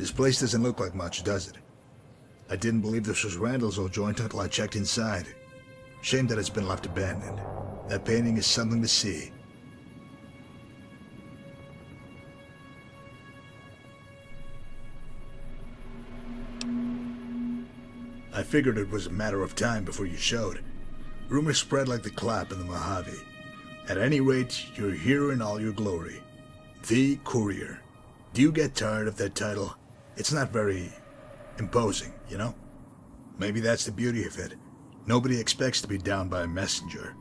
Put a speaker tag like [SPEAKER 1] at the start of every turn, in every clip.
[SPEAKER 1] This place doesn't look like much, does it? I didn't believe this was Randall's old joint until I checked inside. Shame that it's been left abandoned. That painting is something to see. I figured it was a matter of time before you showed. Rumors spread like the clap in the Mojave. At any rate, you're here in all your glory. The Courier. Do you get tired of that title? It's not very imposing, you know? Maybe that's the beauty of it. Nobody expects to be downed by a messenger.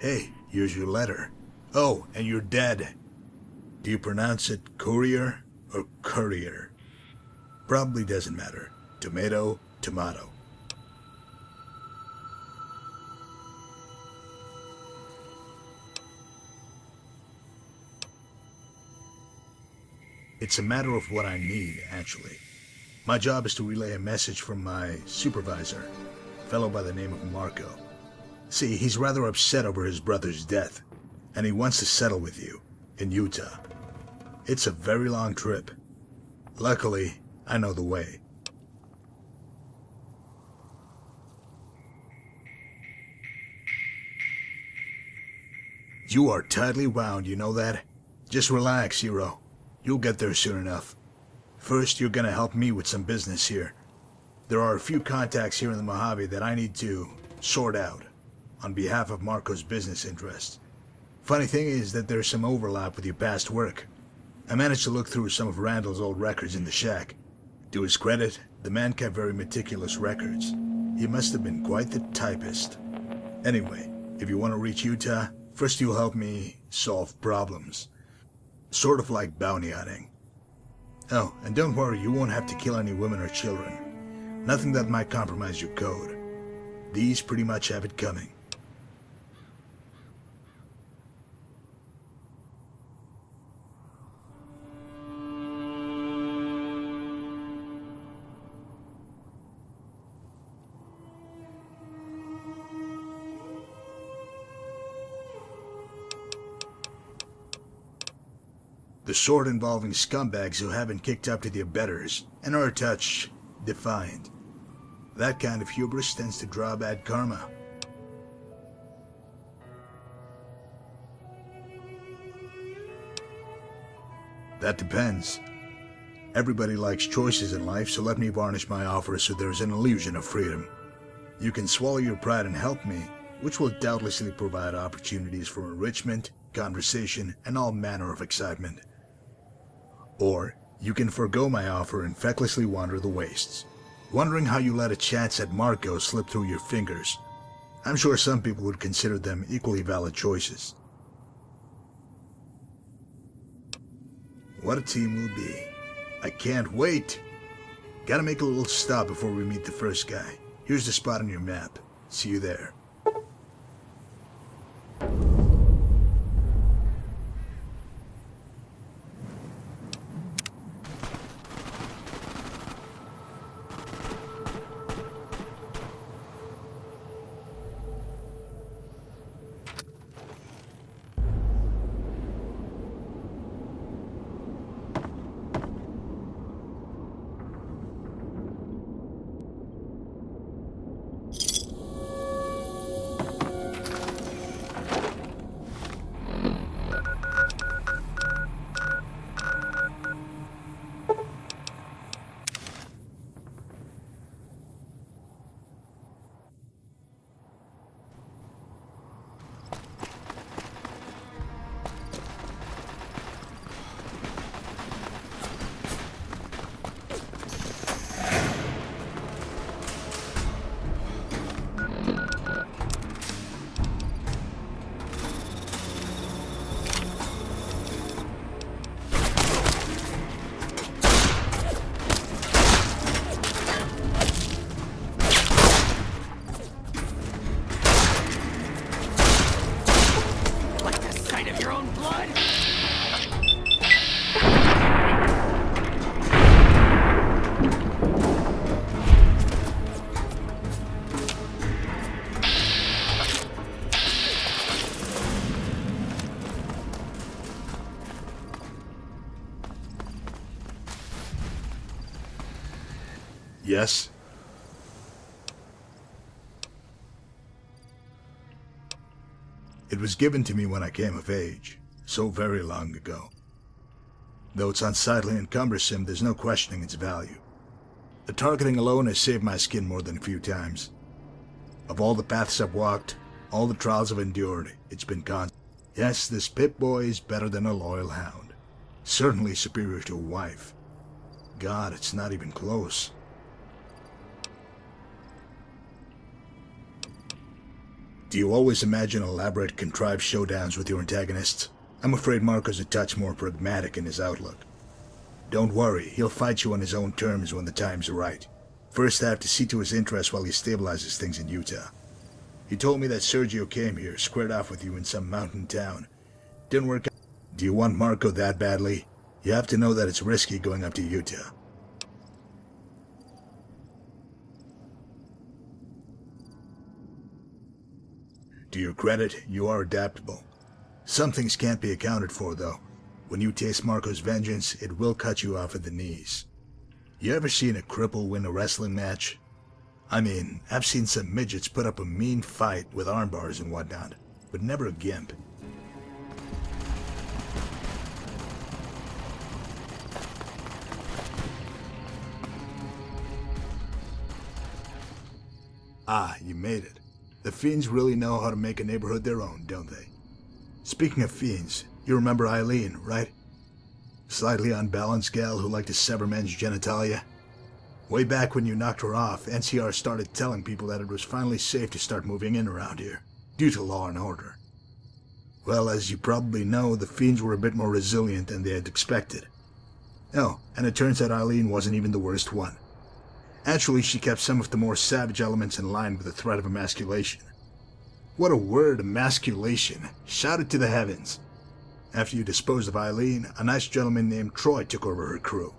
[SPEAKER 1] Hey, here's your letter. Oh, and you're dead. Do you pronounce it courier or courier? Probably doesn't matter. Tomato, tomato. It's a matter of what I need, actually. My job is to relay a message from my supervisor, a fellow by the name of Marco. See, he's rather upset over his brother's death, and he wants to settle with you, in Utah. It's a very long trip. Luckily, I know the way. You are tightly wound, you know that? Just relax, hero. You'll get there soon enough. First, you're gonna help me with some business here. There are a few contacts here in the Mojave that I need to sort out on behalf of Marco's business interests. Funny thing is that there's some overlap with your past work. I managed to look through some of Randall's old records in the shack. To his credit, the man kept very meticulous records. He must have been quite the typist. Anyway, if you want to reach Utah, first you'll help me solve problems. Sort of like bounty hunting. Oh, and don't worry, you won't have to kill any women or children. Nothing that might compromise your code. These pretty much have it coming. The sort involving scumbags who haven't kicked up to their betters and are a touch defiant. That kind of hubris tends to draw bad karma. That depends. Everybody likes choices in life, so let me varnish my offer so there's an illusion of freedom. You can swallow your pride and help me, which will doubtlessly provide opportunities for enrichment, conversation, and all manner of excitement. Or, you can forgo my offer and fecklessly wander the wastes, wondering how you let a chance at Marco slip through your fingers. I'm sure some people would consider them equally valid choices. What a team we'll be. I can't wait! Gotta make a little stop before we meet the first guy. Here's the spot on your map. See you there. Yes? It was given to me when I came of age, so very long ago. Though it's unsightly and cumbersome, there's no questioning its value. The targeting alone has saved my skin more than a few times. Of all the paths I've walked, all the trials I've endured, it's been constant. Yes, this Pip-Boy is better than a loyal hound. Certainly superior to a wife. God, it's not even close. Do you always imagine elaborate, contrived showdowns with your antagonists? I'm afraid Marco's a touch more pragmatic in his outlook. Don't worry, he'll fight you on his own terms when the time's right. First, I have to see to his interests while he stabilizes things in Utah. He told me that Sergio came here, squared off with you in some mountain town. Didn't work out. Do you want Marco that badly? You have to know that it's risky going up to Utah. To your credit, you are adaptable. Some things can't be accounted for, though. When you taste Marco's vengeance, it will cut you off at the knees. You ever seen a cripple win a wrestling match? I mean, I've seen some midgets put up a mean fight with arm bars and whatnot, but never a gimp. Ah, you made it. The fiends really know how to make a neighborhood their own, don't they? Speaking of fiends, you remember Eileen, right? Slightly unbalanced gal who liked to sever men's genitalia? Way back when you knocked her off, NCR started telling people that it was finally safe to start moving in around here, due to law and order. Well, as you probably know, the fiends were a bit more resilient than they had expected. Oh, and it turns out Eileen wasn't even the worst one. Actually, she kept some of the more savage elements in line with the threat of emasculation. What a word, emasculation. Shout it to the heavens. After you disposed of Eileen, a nice gentleman named Troy took over her crew.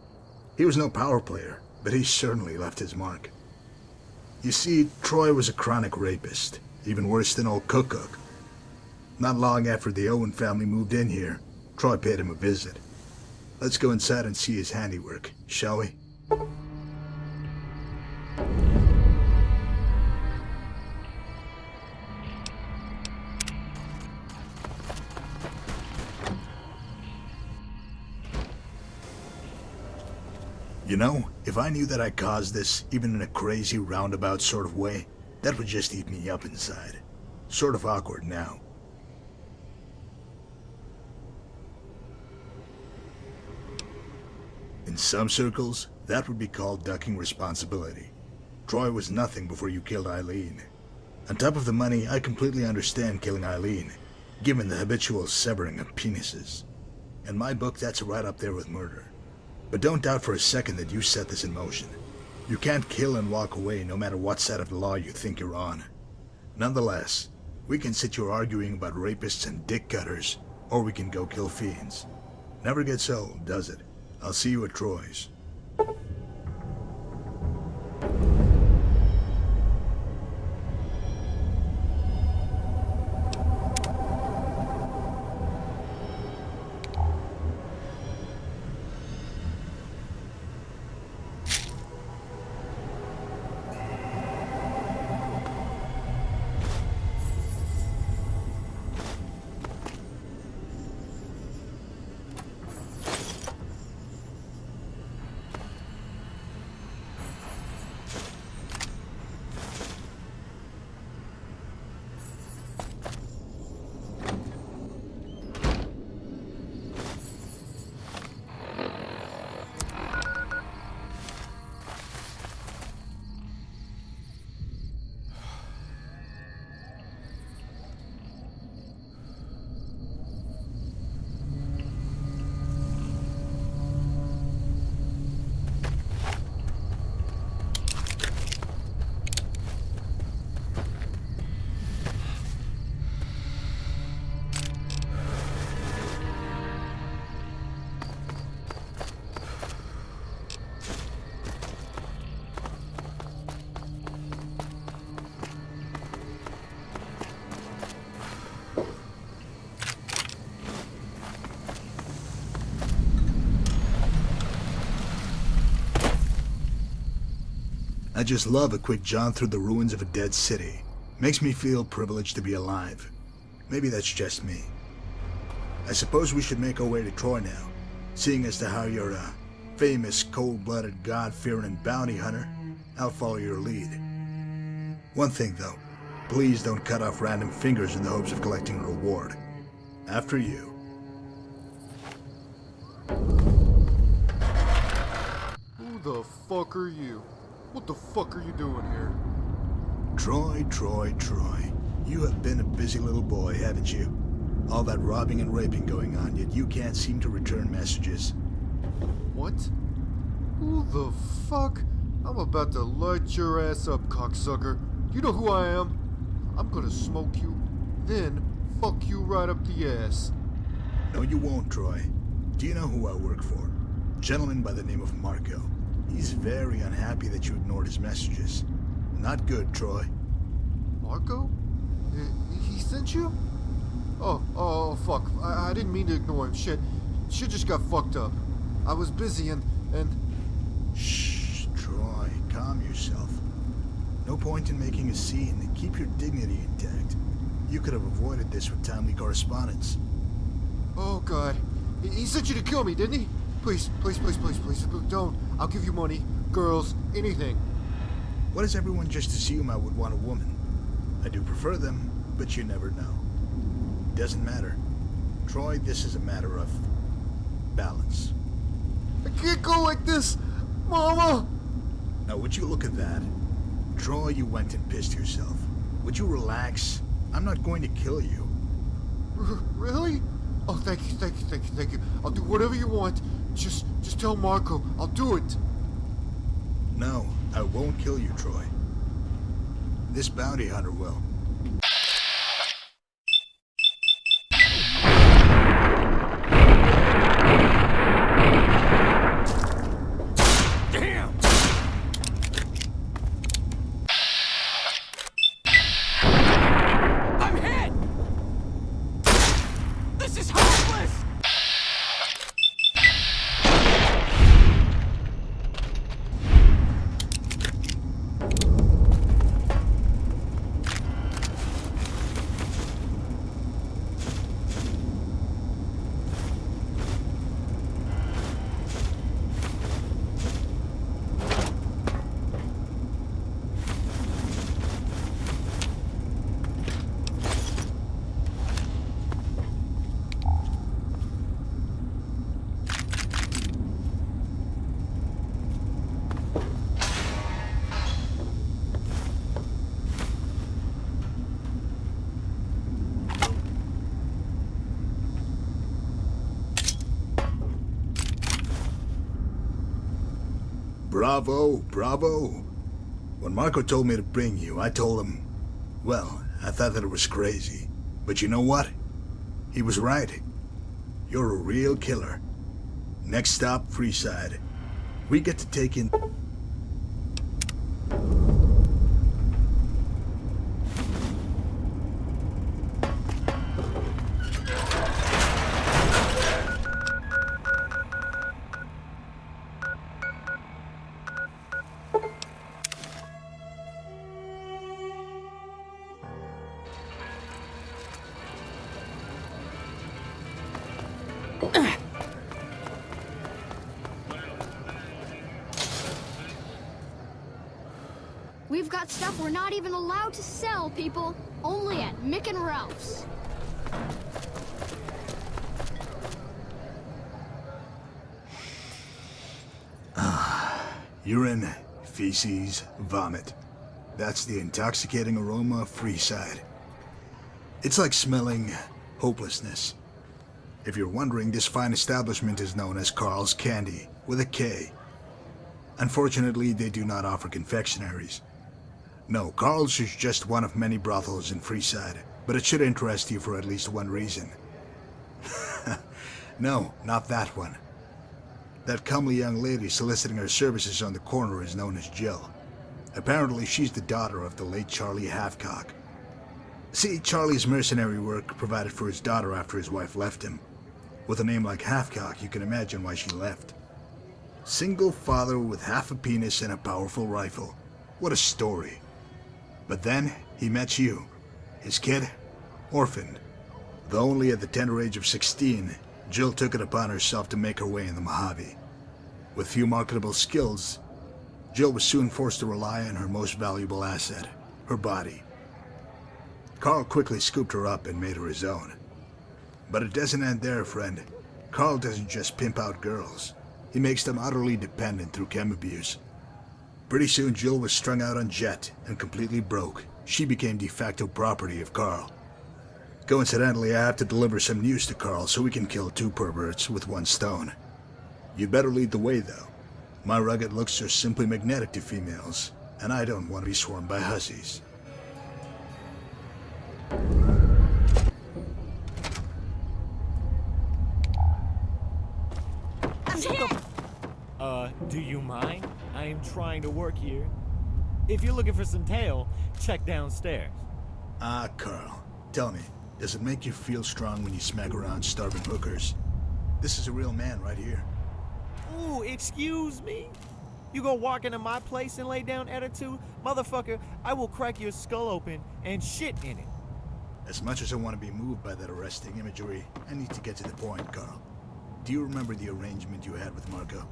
[SPEAKER 1] He was no power player, but he certainly left his mark. You see, Troy was a chronic rapist, even worse than old Cook. Not long after the Owen family moved in here, Troy paid him a visit. Let's go inside and see his handiwork, shall we? You know, if I knew that I caused this, even in a crazy roundabout sort of way, that would just eat me up inside. Sort of awkward now. In some circles, that would be called ducking responsibility. Troy was nothing before you killed Eileen. On top of the money, I completely understand killing Eileen, given the habitual severing of penises. In my book, that's right up there with murder. But don't doubt for a second that you set this in motion. You can't kill and walk away no matter what side of the law you think you're on. Nonetheless, we can sit here arguing about rapists and dick cutters, or we can go kill fiends. Never gets old, does it? I'll see you at Troy's. I just love a quick jaunt through the ruins of a dead city. Makes me feel privileged to be alive. Maybe that's just me. I suppose we should make our way to Troy now, seeing as to how you're a famous, cold-blooded, God-fearing bounty hunter. I'll follow your lead. One thing, though. Please don't cut off random fingers in the hopes of collecting a reward. After you.
[SPEAKER 2] Who the fuck are you? What the fuck are you doing here?
[SPEAKER 1] Troy. You have been a busy little boy, haven't you? All that robbing and raping going on, yet you can't seem to return messages.
[SPEAKER 2] What? Who the fuck? I'm about to light your ass up, cocksucker. You know who I am? I'm gonna smoke you, then fuck you right up the ass.
[SPEAKER 1] No, you won't, Troy. Do you know who I work for? A gentleman by the name of Marco. He's very unhappy that you ignored his messages. Not good, Troy.
[SPEAKER 2] Marco? He sent you? Oh, fuck. I didn't mean to ignore him. Shit just got fucked up. I was busy and...
[SPEAKER 1] Shh, Troy, calm yourself. No point in making a scene. Keep your dignity intact. You could have avoided this with timely correspondence.
[SPEAKER 2] Oh, God. He sent you to kill me, didn't he? Please, don't. I'll give you money, girls, anything.
[SPEAKER 1] Why does everyone just assume I would want a woman? I do prefer them, but you never know. Doesn't matter. Troy, this is a matter of balance.
[SPEAKER 2] I can't go like this! Mama!
[SPEAKER 1] Now, would you look at that? Troy, you went and pissed yourself. Would you relax? I'm not going to kill you.
[SPEAKER 2] Really? Oh, thank you. I'll do whatever you want. Just tell Marco. I'll do it.
[SPEAKER 1] No, I won't kill you, Troy. This bounty hunter will.
[SPEAKER 3] Damn! I'm hit! This is hopeless!
[SPEAKER 1] Bravo. When Marco told me to bring you, I told him, well, I thought that it was crazy. But you know what? He was right. You're a real killer. Next stop, Freeside. We get to take in...
[SPEAKER 4] We've got stuff we're not even allowed to sell, people. Only at Mick and Ralph's.
[SPEAKER 1] Urine, feces, vomit. That's the intoxicating aroma of Freeside. It's like smelling hopelessness. If you're wondering, this fine establishment is known as Carl's Candy, with a K. Unfortunately, they do not offer confectionaries. No, Carl's is just one of many brothels in Freeside, but it should interest you for at least one reason. No, not that one. That comely young lady soliciting her services on the corner is known as Jill. Apparently, she's the daughter of the late Charlie Halfcock. See, Charlie's mercenary work provided for his daughter after his wife left him. With a name like Halfcock, you can imagine why she left. Single father with half a penis and a powerful rifle. What a story. But then, he met you. His kid, orphaned. Though only at the tender age of 16, Jill took it upon herself to make her way in the Mojave. With few marketable skills, Jill was soon forced to rely on her most valuable asset, her body. Carl quickly scooped her up and made her his own. But it doesn't end there, friend. Carl doesn't just pimp out girls. He makes them utterly dependent through chem abuse. Pretty soon, Jill was strung out on jet and completely broke. She became de facto property of Carl. Coincidentally, I have to deliver some news to Carl so we can kill two perverts with one stone. You'd better lead the way, though. My rugged looks are simply magnetic to females, and I don't want to be swarmed by hussies.
[SPEAKER 3] Do you mind? I am trying to work here. If you're looking for some tail, check downstairs.
[SPEAKER 1] Ah, Carl, tell me, does it make you feel strong when you smack around starving hookers? This is a real man right here.
[SPEAKER 3] Ooh, excuse me? You gonna walk into my place and lay down attitude? Motherfucker, I will crack your skull open and shit in it.
[SPEAKER 1] As much as I want to be moved by that arresting imagery, I need to get to the point, Carl. Do you remember the arrangement you had with Marco?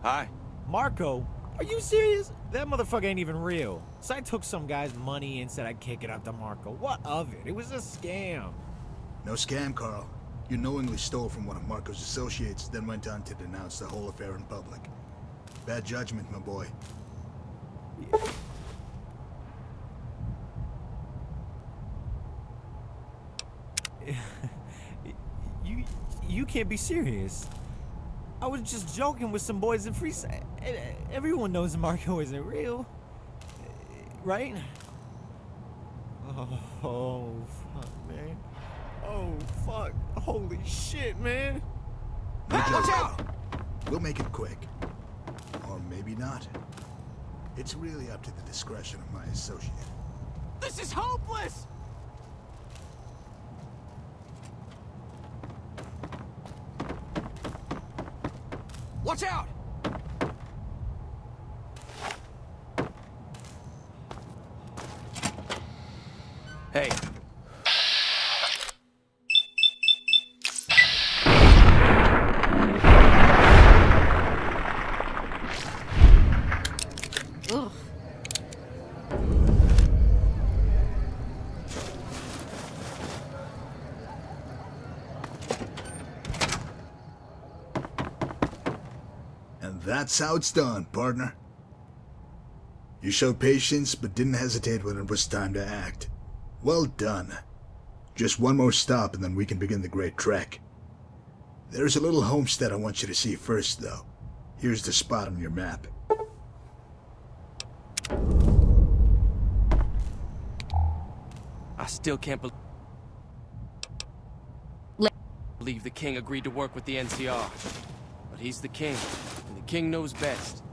[SPEAKER 5] Hi.
[SPEAKER 3] Marco? Are you serious? That motherfucker ain't even real. So I took some guy's money and said I'd kick it up to Marco. What of it? It was a scam.
[SPEAKER 1] No scam, Carl. You knowingly stole from one of Marco's associates, then went on to denounce the whole affair in public. Bad judgment, my boy.
[SPEAKER 3] You can't be serious. I was just joking with some boys in Freeside. Everyone knows Marco isn't real. Right? Oh, fuck, man. Oh, fuck. Holy shit, man.
[SPEAKER 1] No joke. We'll make it quick. Or maybe not. It's really up to the discretion of my associate.
[SPEAKER 5] This is hopeless! Watch out! Hey.
[SPEAKER 4] Ugh.
[SPEAKER 1] And that's how it's done, partner. You showed patience, but didn't hesitate when it was time to act. Well done. Just one more stop and then we can begin the great trek. There's a little homestead I want you to see first, though. Here's the spot on your map.
[SPEAKER 5] I still can't believe the king agreed to work with the NCR. But he's the king, and the king knows best.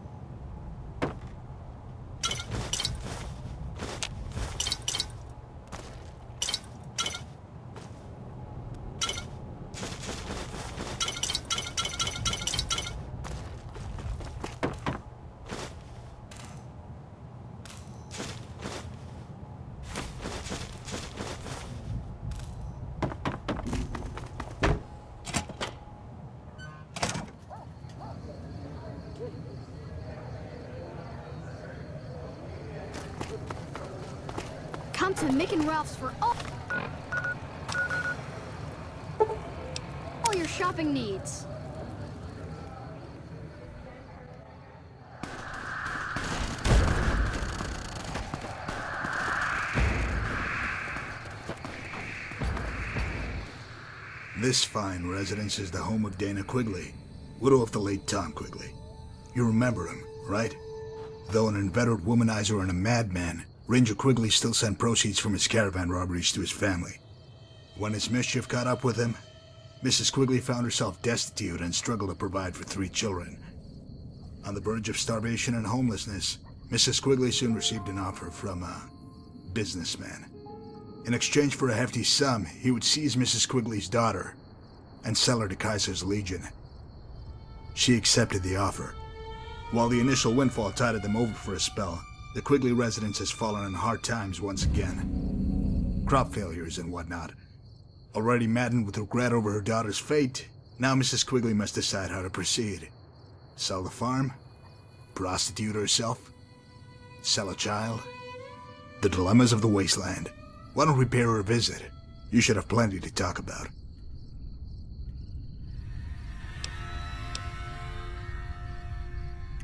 [SPEAKER 4] Come to Mick and Ralph's for all your shopping needs.
[SPEAKER 1] This fine residence is the home of Dana Quigley, widow of the late Tom Quigley. You remember him, right? Though an inveterate womanizer and a madman, Ranger Quigley still sent proceeds from his caravan robberies to his family. When his mischief caught up with him, Mrs. Quigley found herself destitute and struggled to provide for 3 children. On the verge of starvation and homelessness, Mrs. Quigley soon received an offer from a businessman. In exchange for a hefty sum, he would seize Mrs. Quigley's daughter and sell her to Kaiser's Legion. She accepted the offer. While the initial windfall tided them over for a spell, The Quigley residence has fallen on hard times once again. Crop failures and whatnot. Already maddened with regret over her daughter's fate, now Mrs. Quigley must decide how to proceed. Sell the farm? Prostitute herself? Sell a child? The dilemmas of the wasteland. Why don't we pay her a visit? You should have plenty to talk about.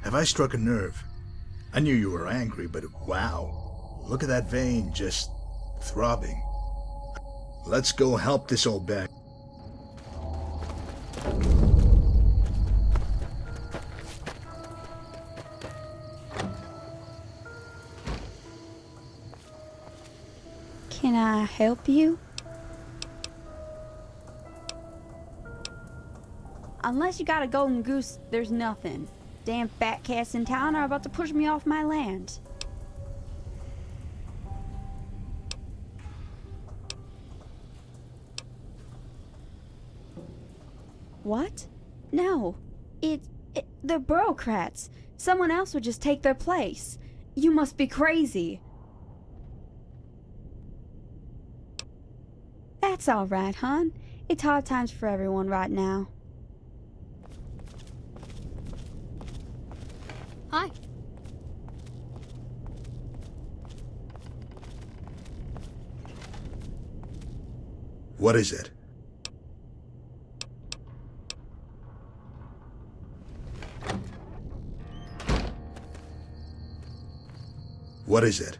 [SPEAKER 1] Have I struck a nerve? I knew you were angry, but wow. Look at that vein just throbbing. Let's go help this old bag.
[SPEAKER 6] Can I help you? Unless you got a golden goose, there's nothing. Damn fat cats in town are about to push me off my land. What? No. They're bureaucrats. Someone else would just take their place. You must be crazy. That's all right, hon. It's hard times for everyone right now.
[SPEAKER 4] Hi.
[SPEAKER 1] What is it? What is it?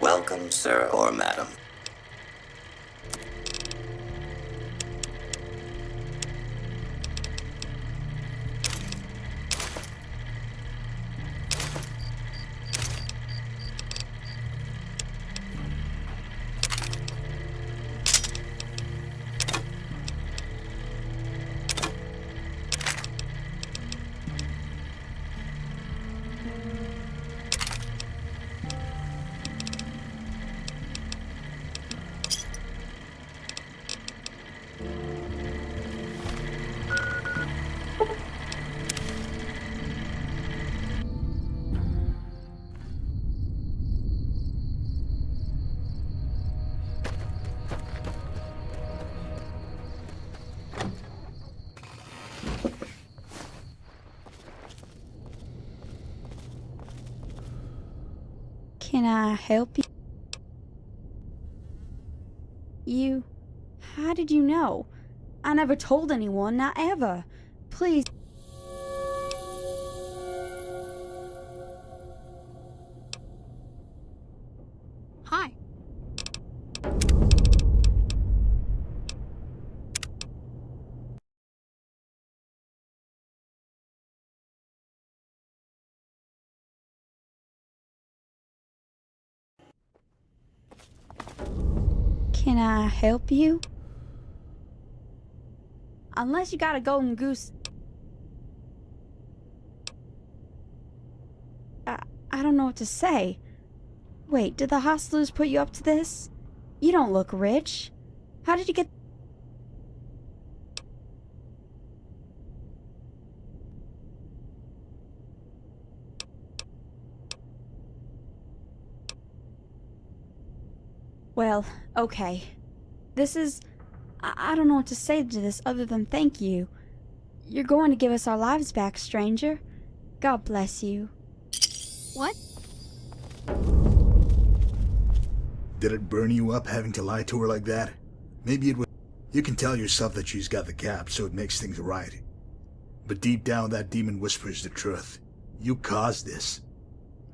[SPEAKER 7] Welcome, sir or madam.
[SPEAKER 6] Can I help you? You? How did you know? I never told anyone, not ever. Please.
[SPEAKER 4] Hi.
[SPEAKER 6] Can I help you? Unless you got a golden goose. I don't know what to say. Wait, did the hustlers put you up to this? You don't look rich. How did you get... Well, okay. This is... I don't know what to say to this other than thank you. You're going to give us our lives back, stranger. God bless you.
[SPEAKER 4] What?
[SPEAKER 1] Did it burn you up having to lie to her like that? Maybe it was... You can tell yourself that she's got the cap, so it makes things right. But deep down, that demon whispers the truth. You caused this.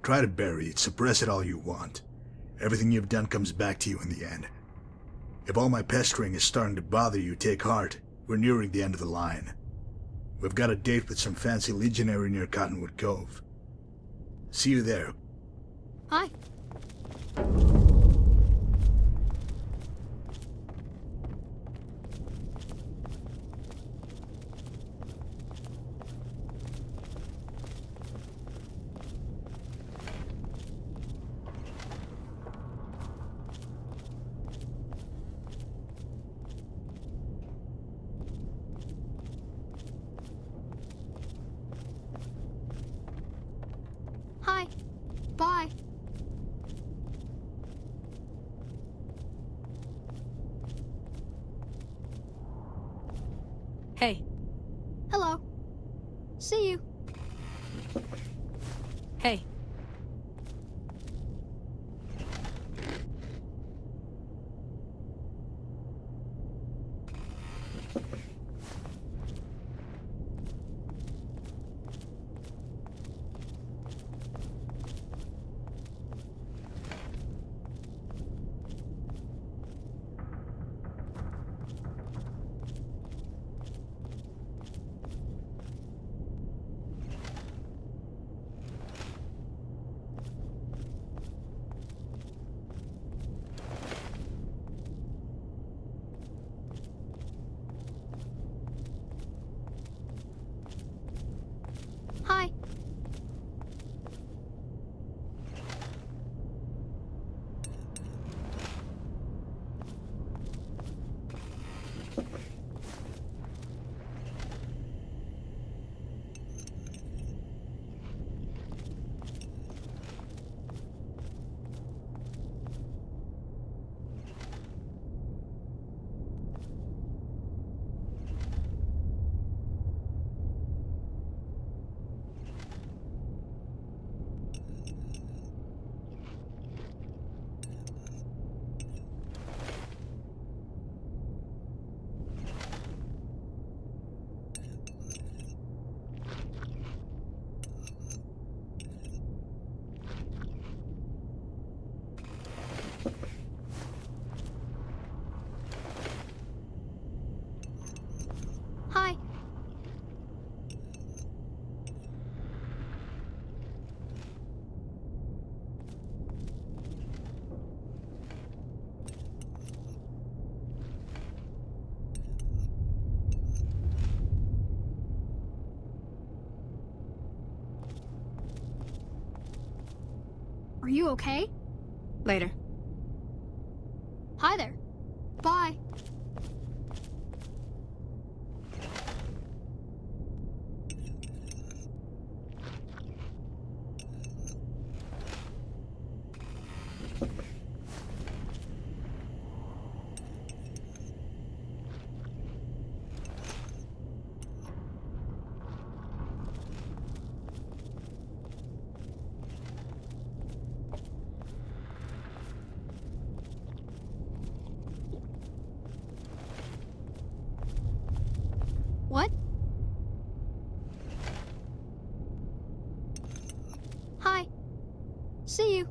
[SPEAKER 1] Try to bury it, suppress it all you want. Everything you've done comes back to you in the end. If all my pestering is starting to bother you, take heart. We're nearing the end of the line. We've got a date with some fancy legionary near Cottonwood Cove. See you there.
[SPEAKER 4] Hi.
[SPEAKER 8] Hey.
[SPEAKER 4] Hello. See you.
[SPEAKER 8] Hey.
[SPEAKER 4] Hi. Hi. Are you okay?
[SPEAKER 8] Later.
[SPEAKER 4] Hi there. Bye. What? Hi. See you.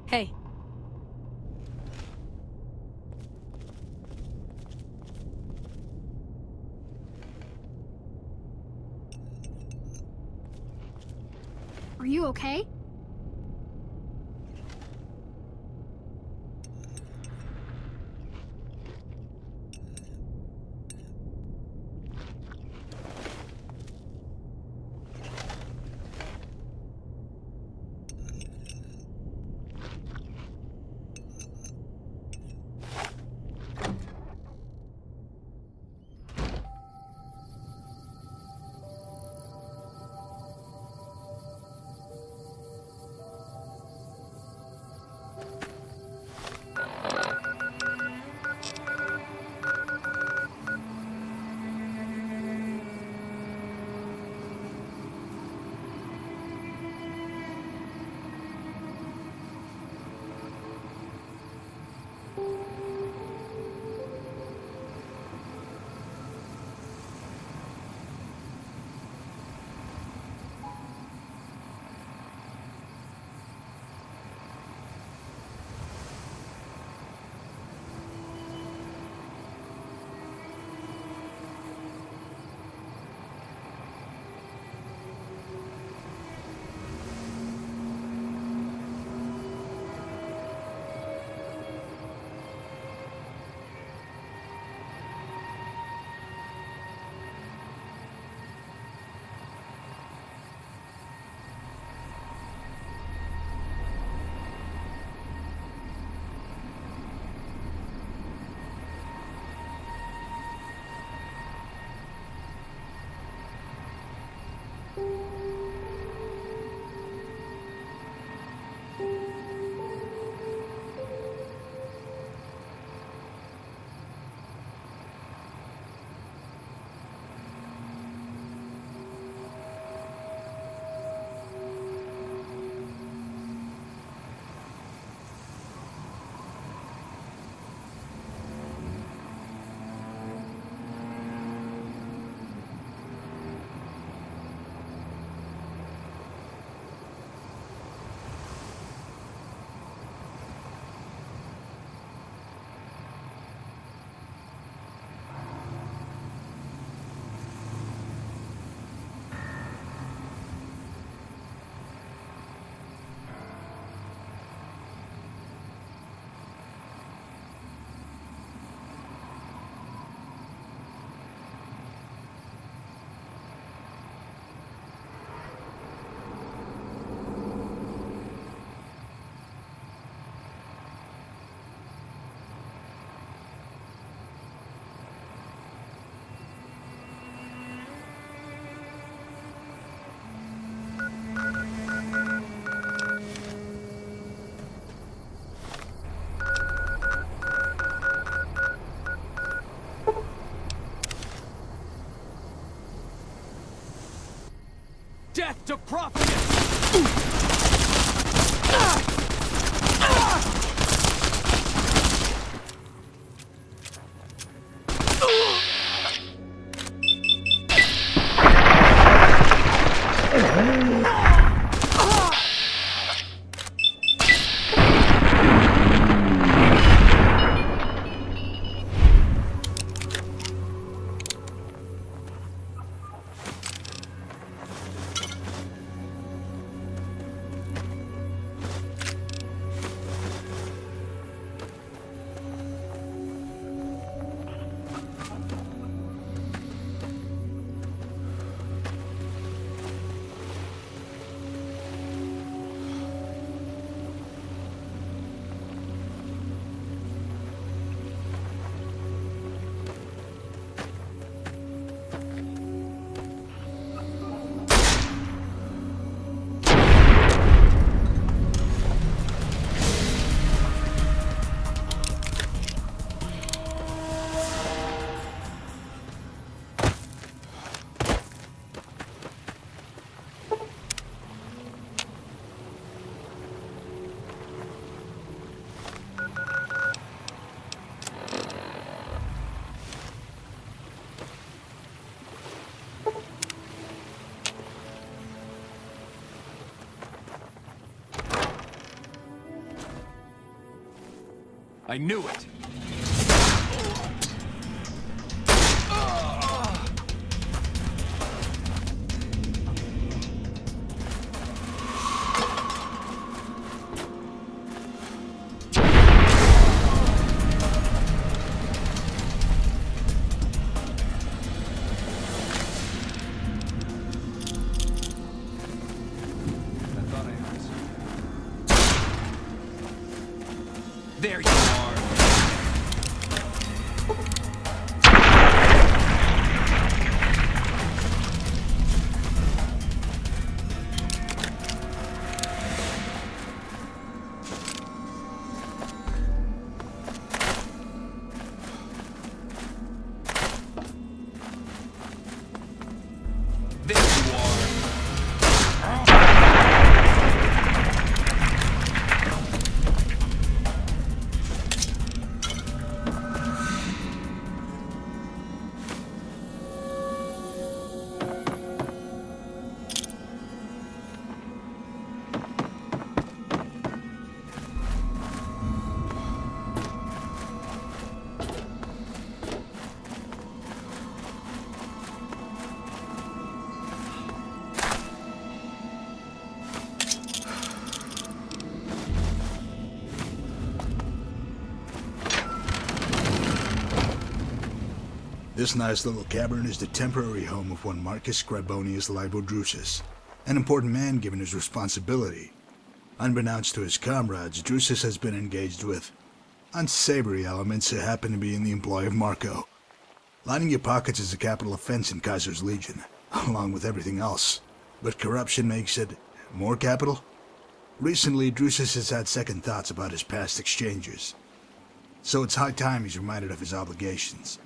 [SPEAKER 8] Hey.
[SPEAKER 4] Are you okay?
[SPEAKER 5] to profligate! I knew it! There you are! There you are!
[SPEAKER 1] This nice little cavern is the temporary home of one Marcus Scribonius Libodrusus, an important man given his responsibility. Unbeknownst to his comrades, Drusus has been engaged with unsavory elements that happen to be in the employ of Marco. Lining your pockets is a capital offense in Kaiser's Legion, along with everything else. But corruption makes it more capital? Recently, Drusus has had second thoughts about his past exchanges. So it's high time he's reminded of his obligations.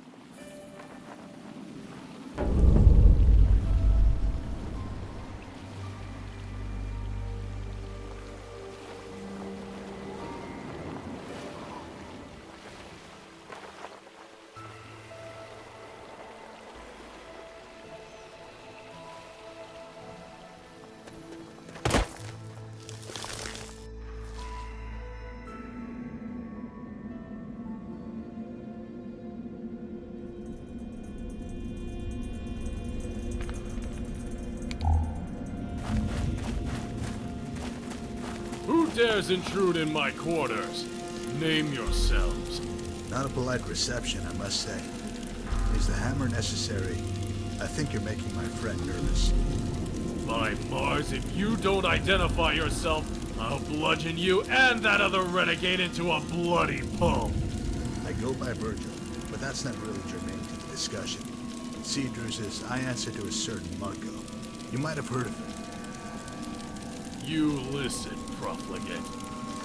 [SPEAKER 9] Who dares intrude in my quarters? Name yourselves.
[SPEAKER 1] Not a polite reception, I must say. Is the hammer necessary? I think you're making my friend nervous.
[SPEAKER 9] By Mars, if you don't identify yourself, I'll bludgeon you and that other renegade into a bloody pulp.
[SPEAKER 1] I go by Virgil, but that's not really germane to the discussion. See, Drusus, I answer to a certain Marco. You might have heard of him.
[SPEAKER 9] You listen, profligate.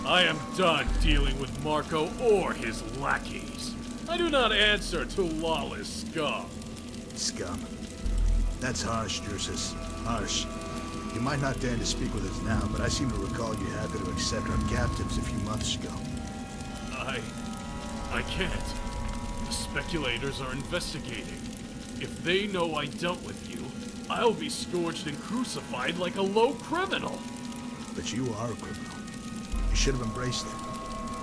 [SPEAKER 9] I am done dealing with Marco or his lackeys. I do not answer to lawless scum.
[SPEAKER 1] Scum. That's harsh, Drusus. Harsh. You might not dare to speak with us now, but I seem to recall you happy to accept our captives a few months ago.
[SPEAKER 9] I can't. The speculators are investigating. If they know I dealt with you, I'll be scourged and crucified like a low criminal.
[SPEAKER 1] But you are a criminal. You should have embraced it.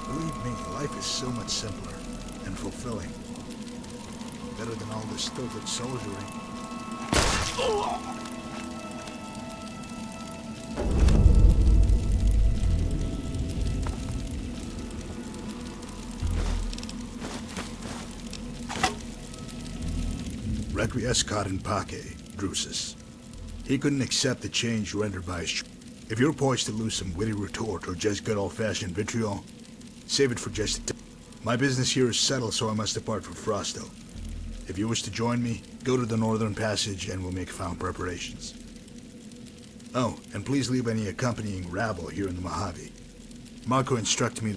[SPEAKER 1] Believe me, life is so much simpler and fulfilling. Better than all this stilted soldiering. Requiescat in pace, Drusus. He couldn't accept the change rendered by his... If you're poised to lose some witty retort or just good old-fashioned vitriol, save it for just... My business here is settled, so I must depart for Frosto. If you wish to join me, go to the Northern Passage and we'll make final preparations. Oh, and please leave any accompanying rabble here in the Mojave. Marco instructed me...